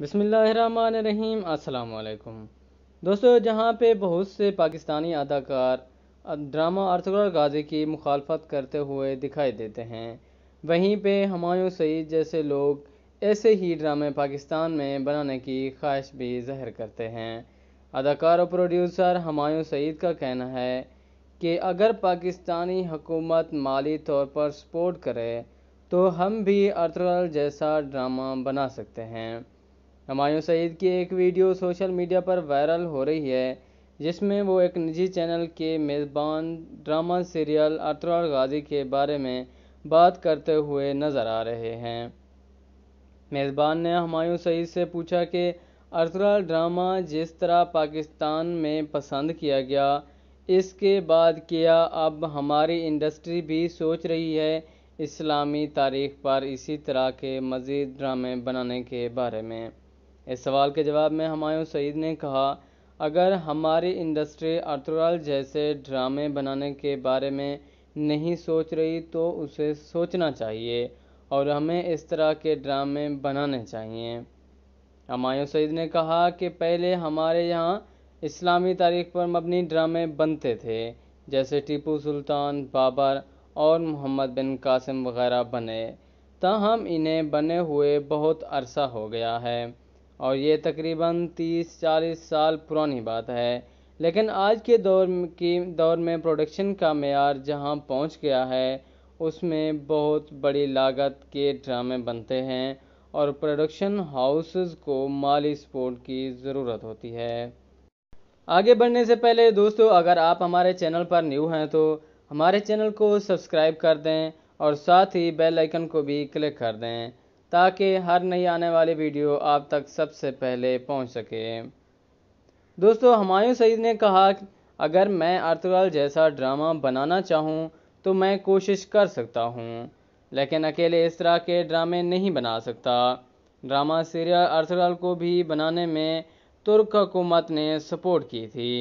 بسم اللہ الرحمن الرحیم۔ السلام علیکم دوستو، جہاں پہ بہت سے پاکستانی اداکار ڈرامہ ارطغرل غازی کی مخالفت کرتے ہوئے دکھائی دیتے ہیں، وہیں پہ ہمایوں سعید جیسے لوگ ایسے ہی ڈرامے پاکستان میں بنانے کی خواہش بھی ظاہر کرتے ہیں۔ اداکار اور پروڈیوسر ہمایوں سعید کا کہنا ہے کہ اگر پاکستانی حکومت مالی طور پر سپورٹ کرے تو ہم بھی ارطغرل جیسا ڈرامہ بنا سکتے ہیں۔ ہمایوں سعید کی ایک ویڈیو سوشل میڈیا پر وائرل ہو رہی ہے، جس میں وہ ایک نجی چینل کے میزبان ڈرامہ سیریل ارطغرل غازی کے بارے میں بات کرتے ہوئے نظر آ رہے ہیں۔ میزبان نے ہمایوں سعید سے پوچھا کہ ارطغرل ڈرامہ جس طرح پاکستان میں پسند کیا گیا، اس کے بعد کیا اب ہماری انڈسٹری بھی سوچ رہی ہے اسلامی تاریخ پر اسی طرح کے مزید ڈرامے بنانے کے بارے میں؟ اس سوال کے جواب میں ہمایوں سعید نے کہا، اگر ہماری انڈسٹری ارطغرل جیسے ڈرامے بنانے کے بارے میں نہیں سوچ رہی تو اسے سوچنا چاہیے اور ہمیں اس طرح کے ڈرامے بنانے چاہیے۔ ہمایوں سعید نے کہا کہ پہلے ہمارے یہاں اسلامی تاریخ پر مبنی ڈرامے بنتے تھے، جیسے ٹیپو سلطان، بابر اور محمد بن قاسم وغیرہ بنے، تاہم انہیں بنے ہوئے بہت عرصہ ہو گیا ہے اور یہ تقریباً 30-40 سال پرانی بات ہے، لیکن آج کے دور میں پروڈکشن کا معیار جہاں پہنچ گیا ہے، اس میں بہت بڑی لاگت کے ڈرامے بنتے ہیں اور پروڈکشن ہاؤسز کو مالی سپورٹ کی ضرورت ہوتی ہے۔ آگے بڑھنے سے پہلے دوستو، اگر آپ ہمارے چینل پر نیو ہیں تو ہمارے چینل کو سبسکرائب کر دیں اور ساتھ ہی بیل آئیکن کو بھی کلک کر دیں تاکہ ہر نئی آنے والی ویڈیو آپ تک سب سے پہلے پہنچ سکے۔ دوستو، ہمایوں سعید نے کہا، اگر میں ارطغرل جیسا ڈرامہ بنانا چاہوں تو میں کوشش کر سکتا ہوں، لیکن اکیلے اس طرح کے ڈرامے نہیں بنا سکتا۔ ڈرامہ سیریل ارطغرل کو بھی بنانے میں ترک حکومت نے سپورٹ کی تھی،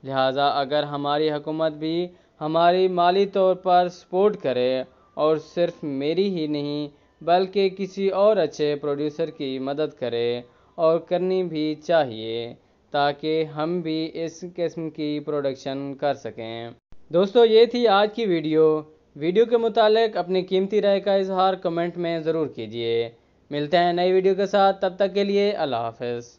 لہٰذا اگر ہماری حکومت بھی ہماری مالی طور پر سپورٹ کرے اور صرف میری ہی نہیں بلکہ کسی اور اچھے پروڈیوسر کی مدد کرے، اور کرنی بھی چاہیے تاکہ ہم بھی اس قسم کی پروڈکشن کر سکیں۔ دوستو، یہ تھی آج کی ویڈیو کے متعلق اپنی قیمتی رائے کا اظہار کمنٹ میں ضرور کیجیے۔ ملتے ہیں نئی ویڈیو کے ساتھ، تب تک کے لیے اللہ حافظ۔